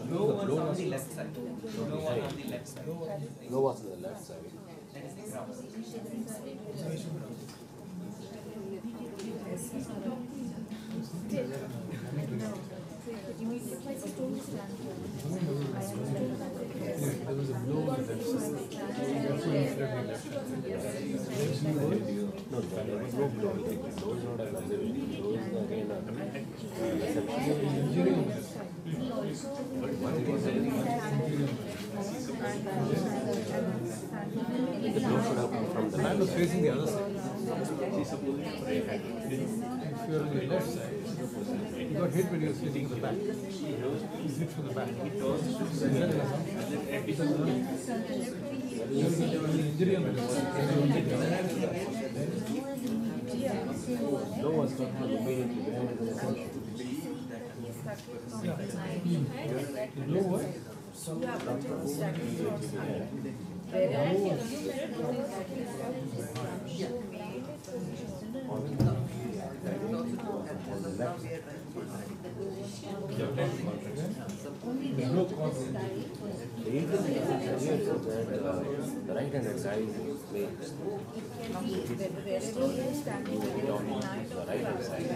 Low was on the left side. Low was on the left side. Low was on the left side. That is the ground. There was a blow on the left side. No, there was no blow. The blow is not an observation. The blow is again the blow should have come from the man was facing the other side. If you are on the left side, he got hit when he was hitting the back. He hit from the back. Is that an assumption? There was an injury on the left side. blow was not immediately behind the assumption. The blow what? The right-handed side makes the right-hand side.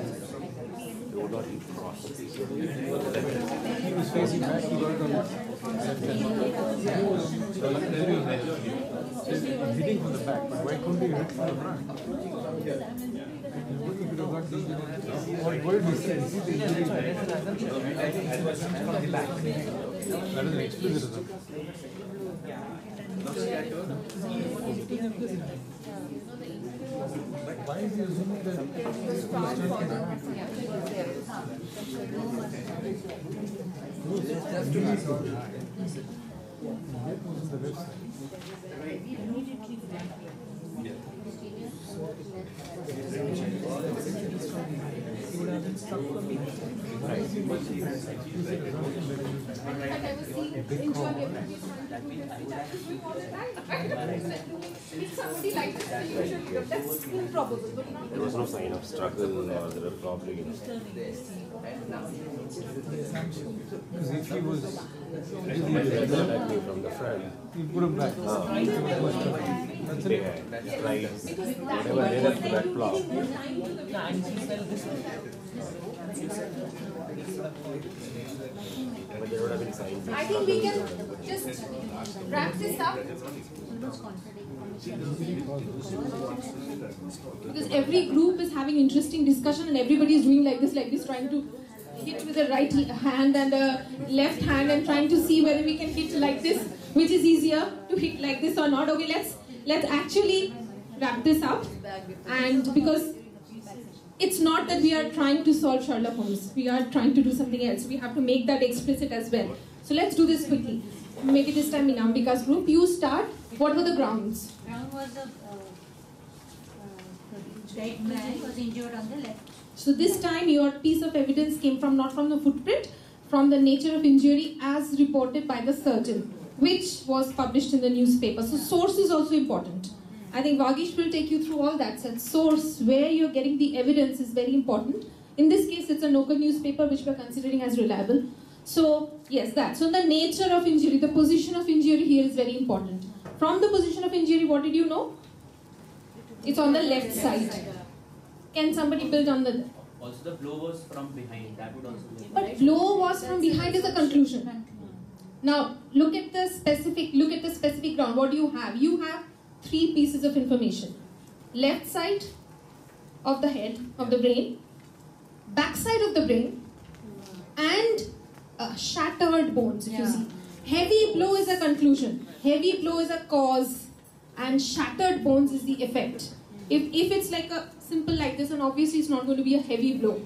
You would not need to cross the piece. He was facing back, he got it on hitting from the back, but why couldn't he hit from the front? What if it got the injury? What did he say? Is it the injury? From the back. That is an explicit assumption. Why is he assuming that he was standing around? There was no sign of struggle or there were probably, Because if he was Attack me from the front. You put him back. That's it. Right. Whatever led up to that plot. But there would have been signs. I think we can just wrap this up. Because every group is having interesting discussion and everybody is doing like this, trying to hit with the right hand and the left hand and trying to see whether we can hit like this, which is easier to hit like this or not. Okay, let's actually wrap this up. And because it's not that we are trying to solve Sherlock Holmes, we are trying to do something else. We have to make that explicit as well. So let's do this quickly. Make it this time in Ambika's group. You start. What were the grounds? Ground was the dead man was injured on the left. So this time your piece of evidence came from not from the footprint, from the nature of injury as reported by the surgeon, which was published in the newspaper. So source is also important. I think Vagish will take you through all that. So source, where you're getting the evidence, is very important. In this case, it's a local newspaper which we're considering as reliable. So yes, that. So the nature of injury, the position of injury here is very important. From the position of injury, what did you know? It's on the left side. Can somebody build on the... Also the blow was from behind, that would also be... But blow was from behind is a conclusion. Now, look at the specific ground. What do you have? You have 3 pieces of information. Left side of the head, of the brain, back side of the brain, and shattered bones, if you see. Heavy blow is a conclusion. Heavy blow is a cause, and shattered bones is the effect. If it's like a simple like this, and obviously it's not going to be a heavy blow.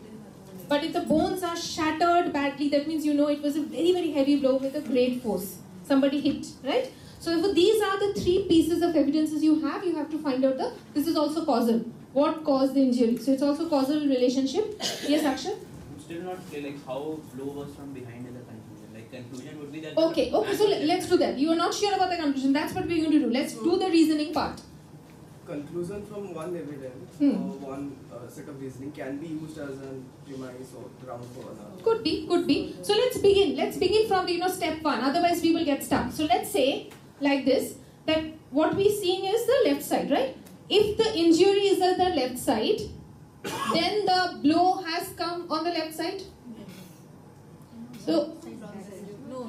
But if the bones are shattered badly, that means you know it was a very, very heavy blow with a great force. Somebody hit, right? So if these are the 3 pieces of evidences you have to find out this is also causal. What caused the injury? So it's also causal relationship. Yes, Akshay? I'm still not clear like how blow was from behind in the conclusion. Like conclusion would be that... Okay, so let's do that. You are not sure about the conclusion. That's what we're going to do. Let's do the reasoning part. Conclusion from one evidence or one set of reasoning can be used as a premise or ground for another. Could be. So let's begin. Let's begin from the step 1. Otherwise we will get stuck. So let's say like this, that what we're seeing is the left side, right? If the injury is at the left side, then the blow has come on the left side. So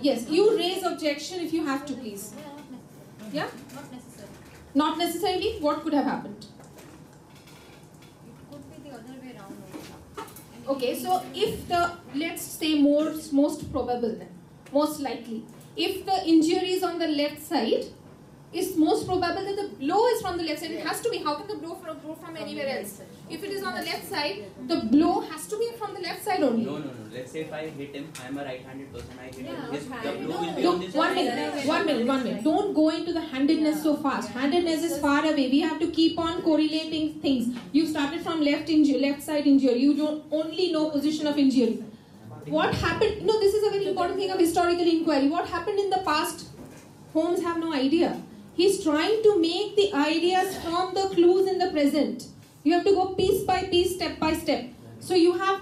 yes, you raise objection if you have to, please. Yeah? Not necessary. Not necessarily. What could have happened? It could be the other way around also. Okay, so if let's say most probable then, most likely, if the injury is on the left side, it's most probable that the blow is from the left side. It has to be. How can the blow from anywhere else? If it is on the left side, the blow has to be from the left side only. No. Let's say if I hit him, I am a right-handed person, I hit him, the blow will be Look, on this one minute. Don't go into the handedness so fast. Handedness is far away. We have to keep on correlating things. You started from left side injury. You don't only know position of injury. What happened? This is a very important thing of historical inquiry. What happened in the past? Holmes have no idea. He's trying to make the ideas from the clues in the present. You have to go piece by piece, step by step. So you have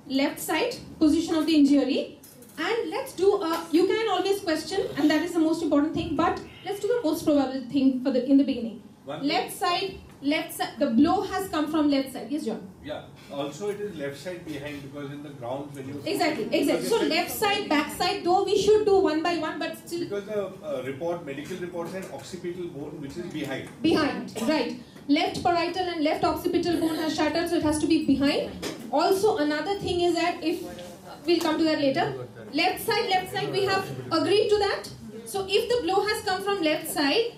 left side, position of the injury, and let's do you can always question, and that is the most important thing, but let's do the most probable thing in the beginning. Left side, the blow has come from left side. Yes, John? Yeah, also it is left side behind because in the ground when you... Exactly. So left side, back side, though we should do one by one, but still... Because the medical report said occipital bone which is behind. Behind, right. Left parietal and left occipital bone has shattered, so it has to be behind. Also, another thing is that if... we'll come to that later. Left side, we have agreed to that. So if the blow has come from left side,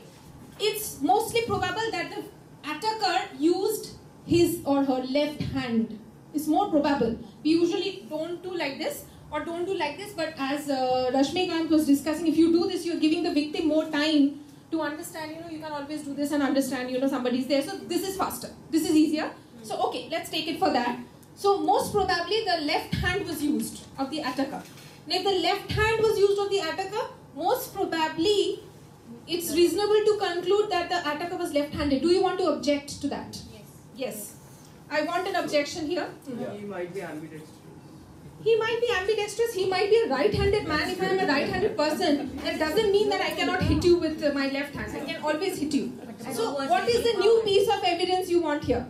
it's mostly probable that the attacker used his or her left hand. It's more probable. We usually don't do like this or don't do like this, but as Rashmikant was discussing, if you do this, you're giving the victim more time to understand, you can always do this and understand, somebody's there. So this is faster. This is easier. So okay, let's take it for that. So most probably the left hand was used of the attacker. Now if the left hand was used of the attacker, most probably it's reasonable to conclude that the attacker was left-handed. Do you want to object to that? Yes. Yes. I want an objection here. He might be ambidextrous. He might be ambidextrous, he might be a right-handed man. If I am a right-handed person, that doesn't mean that I cannot hit you with my left hand. I can always hit you. So what is the new piece of evidence you want here?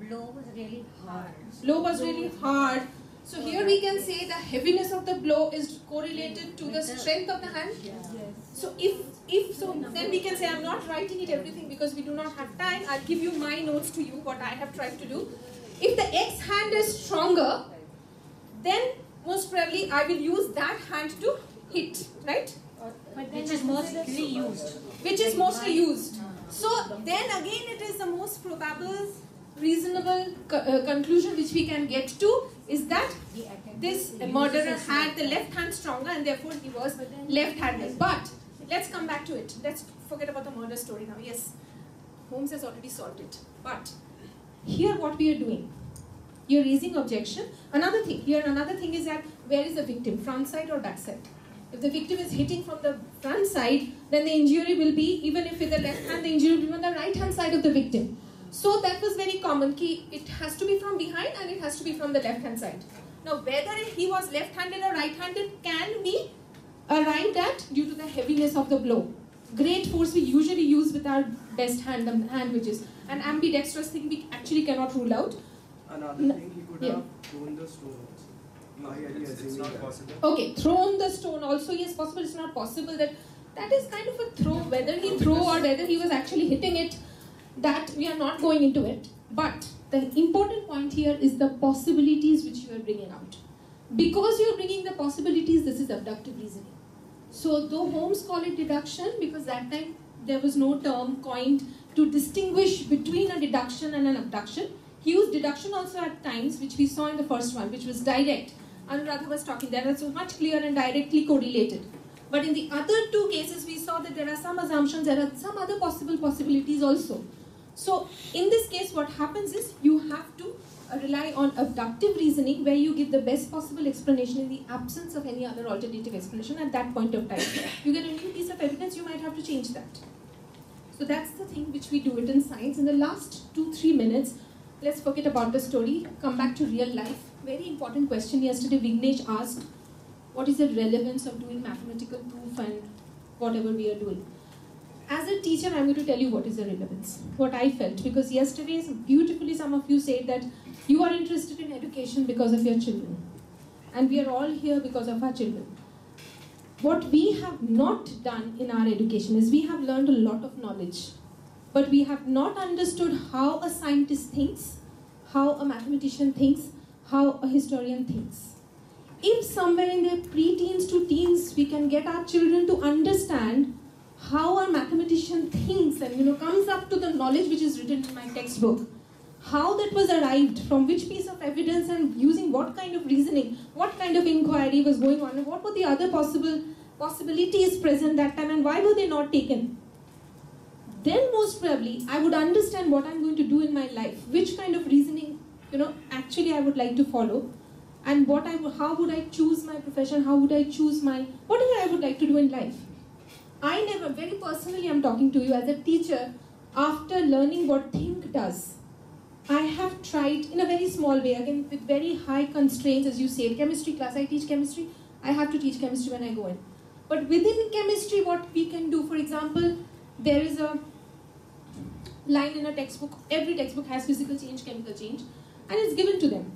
Blow was really hard. Blow was really hard. So here we can say the heaviness of the blow is correlated to the strength of the hand. So if so, then we can say, I'm not writing it everything because we do not have time. I'll give you my notes to you, what I have tried to do. If the X hand is stronger, then most probably I will use that hand to hit, right? Which is mostly used. Which is mostly used. So then again it is the most probable, reasonable conclusion which we can get to is that this murderer had the left hand stronger and therefore he was left-handed. But let's come back to it. Let's forget about the murder story now. Yes, Holmes has already solved it. But here what we are doing, you're raising objection. Another thing is that where is the victim, front side or back side? If the victim is hitting from the front side, then the injury will be, even if with the left hand, the injury will be on the right hand side of the victim. So that was very common. It has to be from behind and it has to be from the left hand side. Now whether he was left-handed or right-handed can be arrived at due to the heaviness of the blow. Great force we usually use with our best hand, the hand which is an ambidextrous thing we actually cannot rule out. Another thing, he could have thrown the stone also. It's not possible. Okay, thrown the stone also, yes, possible. It's not possible that is kind of a throw. Whether he threw or whether he was actually hitting it, that we are not going into it. But the important point here is the possibilities which you are bringing out. Because you are bringing the possibilities, this is abductive reasoning. So though Holmes called it deduction, because that time there was no term coined to distinguish between a deduction and an abduction. He used deduction also at times, which we saw in the first one, which was direct. Anuradha was talking, that was so much clear and directly correlated. But in the other two cases, we saw that there are some assumptions, there are some other possibilities also. So in this case, what happens is you have to rely on abductive reasoning, where you give the best possible explanation in the absence of any other alternative explanation at that point of time. You get a new piece of evidence, you might have to change that. So that's the thing which we do it in science. In the last 2-3 minutes, let's forget about the story, come back to real life. Very important question yesterday Vignesh asked, what is the relevance of doing mathematical proof and whatever we are doing? As a teacher, I'm going to tell you what is the relevance, what I felt. Because yesterday, beautifully, some of you said that you are interested in education because of your children. And we are all here because of our children. What we have not done in our education is we have learned a lot of knowledge. But we have not understood how a scientist thinks, how a mathematician thinks, how a historian thinks. If somewhere in their pre-teens to teens, we can get our children to understand how a mathematician thinks and comes up to the knowledge which is written in my textbook, how that was arrived, from which piece of evidence and using what kind of reasoning, what kind of inquiry was going on, and what were the other possibilities present that time and why were they not taken. Then most probably I would understand what I'm going to do in my life, which kind of reasoning actually I would like to follow, and how would I choose my profession, how would I choose whatever I would like to do in life. I never, very personally I'm talking to you as a teacher, after learning what think does, I have tried in a very small way, again with very high constraints, as you said, chemistry class, I teach chemistry, I have to teach chemistry when I go in. But within chemistry, what we can do, for example, there is a line in a textbook, every textbook has physical change, chemical change, and it's given to them.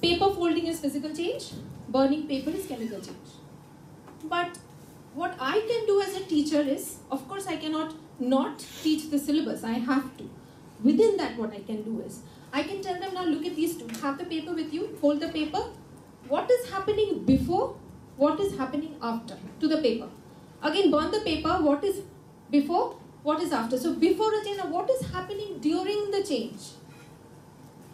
Paper folding is physical change, burning paper is chemical change. But what I can do as a teacher is, of course I cannot not teach the syllabus, I have to. Within that what I can do is, I can tell them, now look at these two, have the paper with you, hold the paper. What is happening before, what is happening after to the paper. Again burn the paper, what is before, what is after. So before a change, what is happening during the change.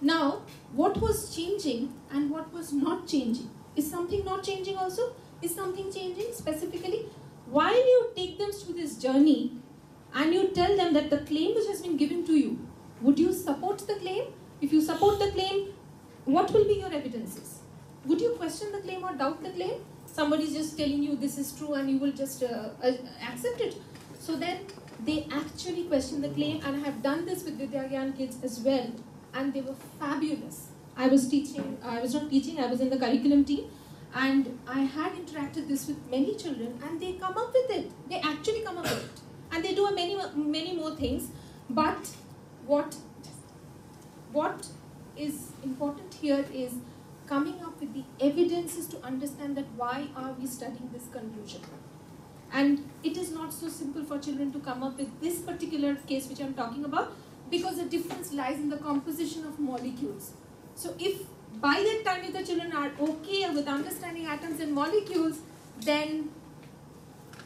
Now, what was changing and what was not changing? Is something not changing also? Is something changing specifically? While you take them through this journey and you tell them that the claim which has been given to you, would you support the claim? If you support the claim, what will be your evidences? Would you question the claim or doubt the claim? Somebody is just telling you this is true and you will just accept it. So then they actually question the claim, and I have done this with Vidyagyan kids as well, and they were fabulous. I was not teaching, I was in the curriculum team, And I had interacted this with many children, and they come up with it. They actually come up with it. And they do many more things. But what is important here is coming up with the evidences to understand that why are we studying this conclusion. And it is not so simple for children to come up with this particular case which I'm talking about, because the difference lies in the composition of molecules. So if by that time if the children are okay with understanding atoms and molecules, then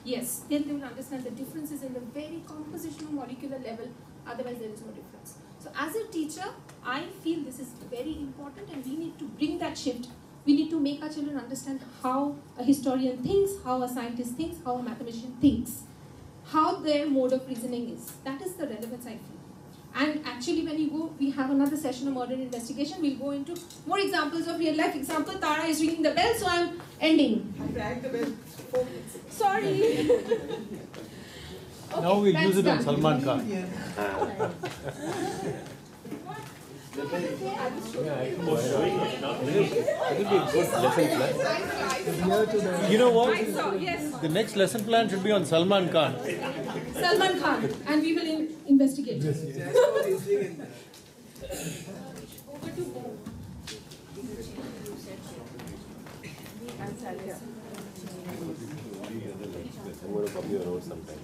yes, then they will understand the differences in the very compositional molecular level, otherwise there is no difference. So as a teacher, I feel this is very important, and we need to bring that shift. We need to make our children understand how a historian thinks, how a scientist thinks, how a mathematician thinks, how their mode of reasoning is. That is the relevance, I feel. And actually when you go, we have another session of modern investigation, we'll go into more examples of real life example. Tara is ringing the bell, so I'm ending. I rang the bell 4 minutes ago. Sorry. Okay, now we'll use it on done. Salman Khan. You know what? Yes. The next lesson plan should be on Salman Khan. Salman Khan, and we will investigate. Yes. Over to Bo. I'm going to copy your notes sometime.